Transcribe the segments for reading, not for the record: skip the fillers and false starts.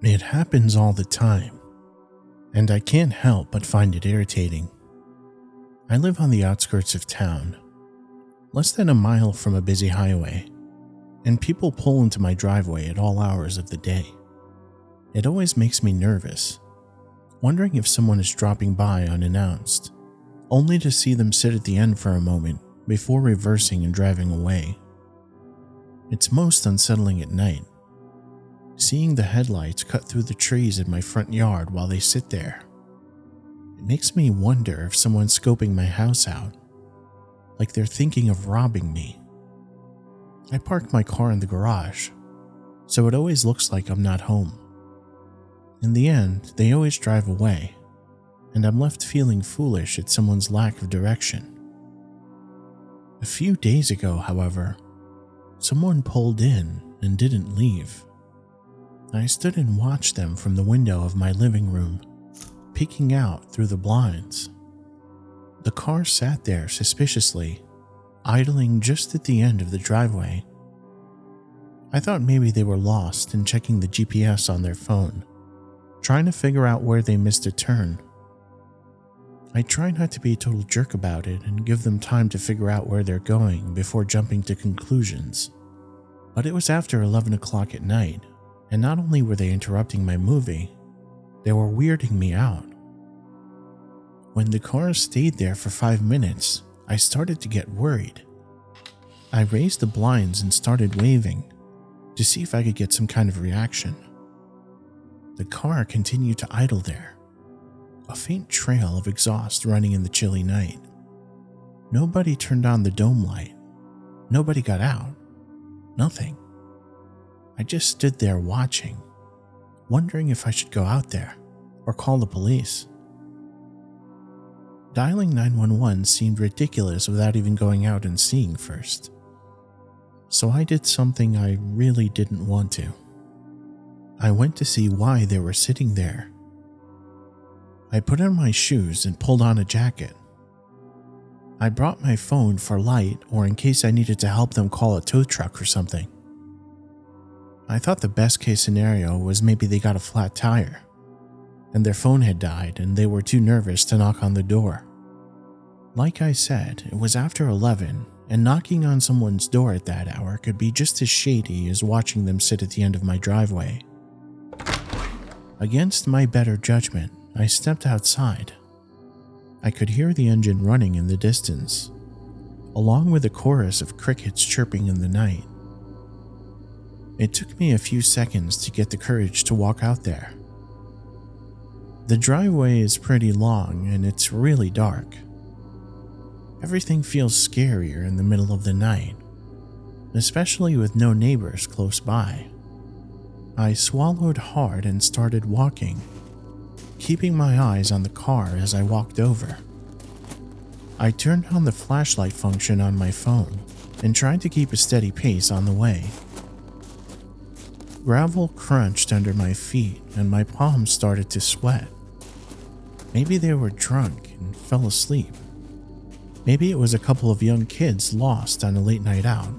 It happens all the time, and I can't help but find it irritating. I live on the outskirts of town, less than a mile from a busy highway, and people pull into my driveway at all hours of the day. It always makes me nervous, wondering if someone is dropping by unannounced, only to see them sit at the end for a moment before reversing and driving away. It's most unsettling at night, seeing the headlights cut through the trees in my front yard while they sit there. It makes me wonder if someone's scoping my house out, like they're thinking of robbing me. I park my car in the garage, so it always looks like I'm not home. In the end, they always drive away, and I'm left feeling foolish at someone's lack of direction. A few days ago, however, someone pulled in and didn't leave. I stood and watched them from the window of my living room, peeking out through the blinds. The car sat there suspiciously, idling just at the end of the driveway. I thought maybe they were lost and checking the GPS on their phone, trying to figure out where they missed a turn. I try not to be a total jerk about it and give them time to figure out where they're going before jumping to conclusions. But it was after 11 o'clock at night, and not only were they interrupting my movie, they were weirding me out. When the car stayed there for 5 minutes, I started to get worried. I raised the blinds and started waving to see if I could get some kind of reaction. The car continued to idle there, a faint trail of exhaust running in the chilly night. Nobody turned on the dome light. Nobody got out. Nothing. I just stood there watching, wondering if I should go out there or call the police. Dialing 911 seemed ridiculous without even going out and seeing first. So I did something I really didn't want to. I went to see why they were sitting there. I put on my shoes and pulled on a jacket. I brought my phone for light or in case I needed to help them call a tow truck or something. I thought the best case scenario was maybe they got a flat tire, and their phone had died and they were too nervous to knock on the door. Like I said, it was after 11, and knocking on someone's door at that hour could be just as shady as watching them sit at the end of my driveway. Against my better judgment, I stepped outside. I could hear the engine running in the distance, along with a chorus of crickets chirping in the night. It took me a few seconds to get the courage to walk out there. The driveway is pretty long and it's really dark. Everything feels scarier in the middle of the night, especially with no neighbors close by. I swallowed hard and started walking, keeping my eyes on the car as I walked over. I turned on the flashlight function on my phone and tried to keep a steady pace on the way. Gravel crunched under my feet and my palms started to sweat. Maybe they were drunk and fell asleep. Maybe it was a couple of young kids lost on a late night out.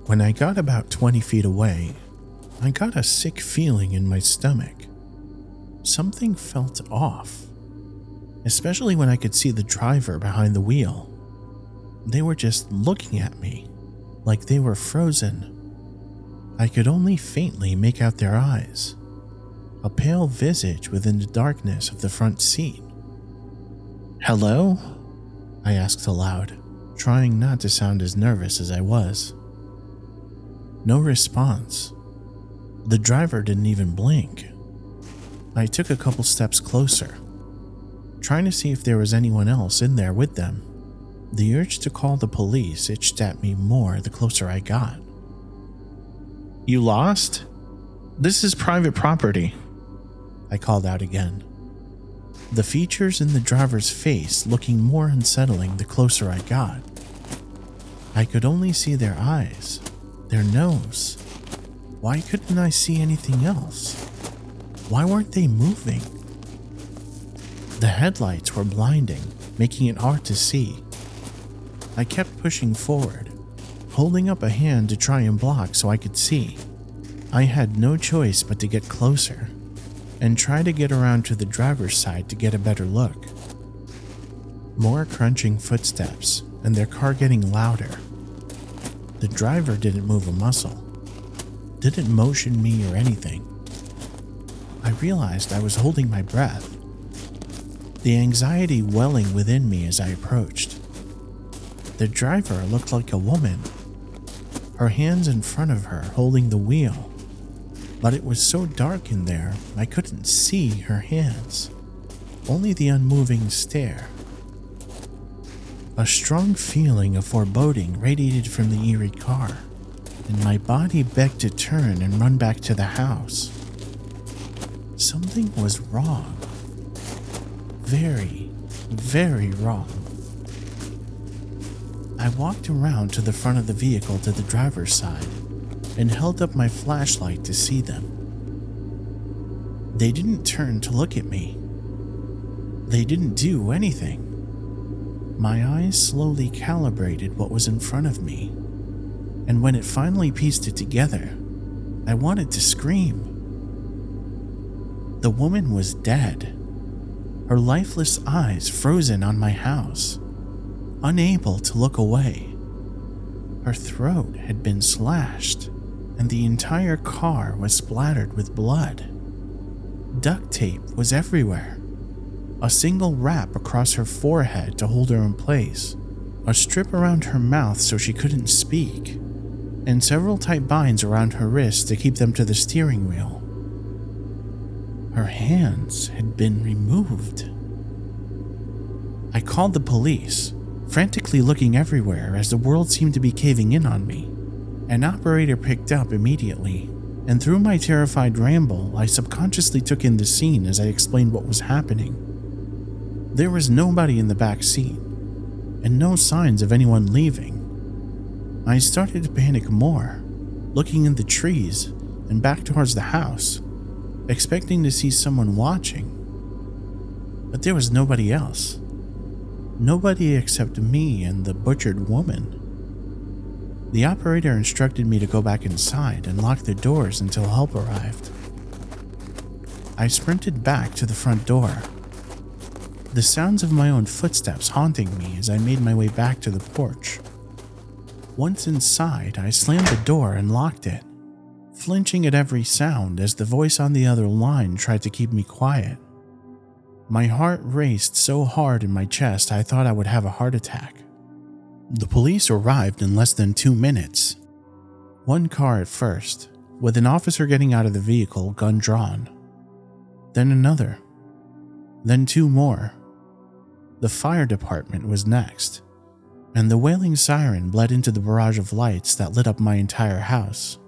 When I got about 20 feet away, I got a sick feeling in my stomach. Something felt off, especially when I could see the driver behind the wheel. They were just looking at me, like they were frozen. I could only faintly make out their eyes, a pale visage within the darkness of the front seat. "Hello?" I asked aloud, trying not to sound as nervous as I was. No response. The driver didn't even blink. I took a couple steps closer, trying to see if there was anyone else in there with them. The urge to call the police itched at me more the closer I got. "You lost? This is private property," I called out again, the features in the driver's face looking more unsettling the closer I got. I could only see their eyes, their nose. Why couldn't I see anything else? Why weren't they moving? The headlights were blinding, making it hard to see. I kept pushing forward, holding up a hand to try and block so I could see. I had no choice but to get closer and try to get around to the driver's side to get a better look. More crunching footsteps and their car getting louder. The driver didn't move a muscle, didn't motion me or anything. I realized I was holding my breath, the anxiety welling within me as I approached. The driver looked like a woman, her hands in front of her holding the wheel, but it was so dark in there I couldn't see her hands, only the unmoving stare. A strong feeling of foreboding radiated from the eerie car, and my body begged to turn and run back to the house. Something was wrong. Very, very wrong. I walked around to the front of the vehicle to the driver's side and held up my flashlight to see them. They didn't turn to look at me. They didn't do anything. My eyes slowly calibrated what was in front of me, and when it finally pieced it together, I wanted to scream. The woman was dead, her lifeless eyes frozen on my house, unable to look away. Her throat had been slashed, and the entire car was splattered with blood. Duct tape was everywhere. A single wrap across her forehead to hold her in place, a strip around her mouth so she couldn't speak, and several tight binds around her wrists to keep them to the steering wheel. Her hands had been removed. I called the police, frantically looking everywhere as the world seemed to be caving in on me. An operator picked up immediately, and through my terrified ramble, I subconsciously took in the scene as I explained what was happening. There was nobody in the back seat, and no signs of anyone leaving. I started to panic more, looking in the trees and back towards the house, expecting to see someone watching. But there was nobody else. Nobody except me and the butchered woman. The operator instructed me to go back inside and lock the doors until help arrived. I sprinted back to the front door, the sounds of my own footsteps haunting me as I made my way back to the porch. Once inside, I slammed the door and locked it, flinching at every sound as the voice on the other line tried to keep me quiet. My heart raced so hard in my chest I thought I would have a heart attack. The police arrived in less than 2 minutes. One car at first, with an officer getting out of the vehicle, gun drawn. Then another. Then 2 more. The fire department was next, and the wailing siren bled into the barrage of lights that lit up my entire house.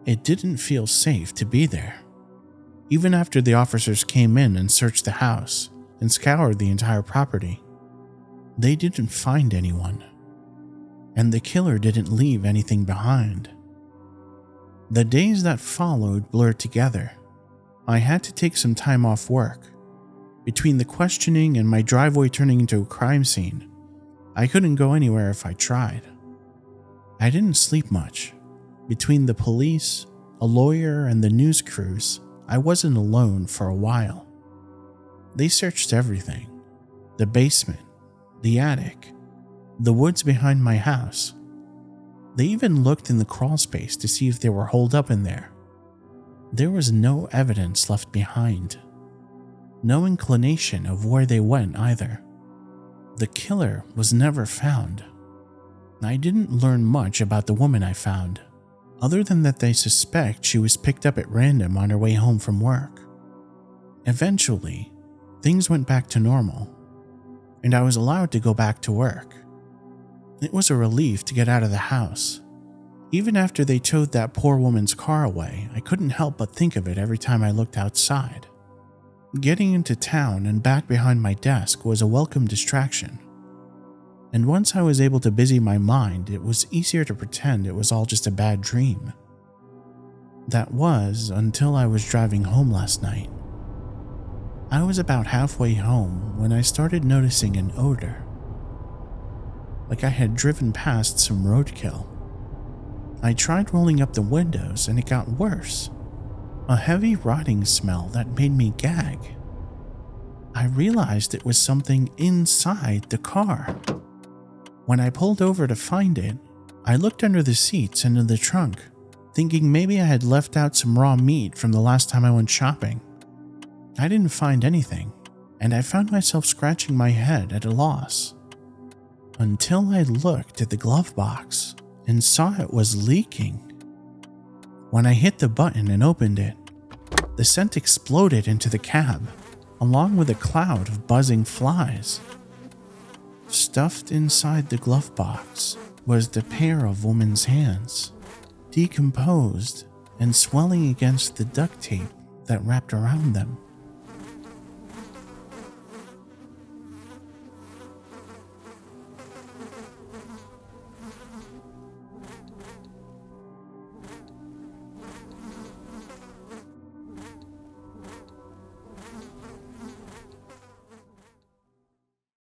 It didn't feel safe to be there. Even after the officers came in and searched the house and scoured the entire property, they didn't find anyone, and the killer didn't leave anything behind. The days that followed blurred together. I had to take some time off work. Between the questioning and my driveway turning into a crime scene, I couldn't go anywhere if I tried. I didn't sleep much. Between the police, a lawyer, and the news crews, I wasn't alone for a while. They searched everything: the basement, the attic, the woods behind my house. They even looked in the crawl space to see if they were holed up in there. There was no evidence left behind. No inclination of where they went either. The killer was never found. I didn't learn much about the woman I found, other than that they suspect she was picked up at random on her way home from work. Eventually, things went back to normal, and I was allowed to go back to work. It was a relief to get out of the house. Even after they towed that poor woman's car away, I couldn't help but think of it every time I looked outside. Getting into town and back behind my desk was a welcome distraction. And once I was able to busy my mind, it was easier to pretend it was all just a bad dream. That was until I was driving home last night. I was about halfway home when I started noticing an odor. Like I had driven past some roadkill. I tried rolling up the windows and it got worse. A heavy rotting smell that made me gag. I realized it was something inside the car. When I pulled over to find it, I looked under the seats and in the trunk, thinking maybe I had left out some raw meat from the last time I went shopping. I didn't find anything, and I found myself scratching my head at a loss. Until I looked at the glove box and saw it was leaking. When I hit the button and opened it, the scent exploded into the cab, along with a cloud of buzzing flies. Stuffed inside the glove box was the pair of women's hands, decomposed and swelling against the duct tape that wrapped around them.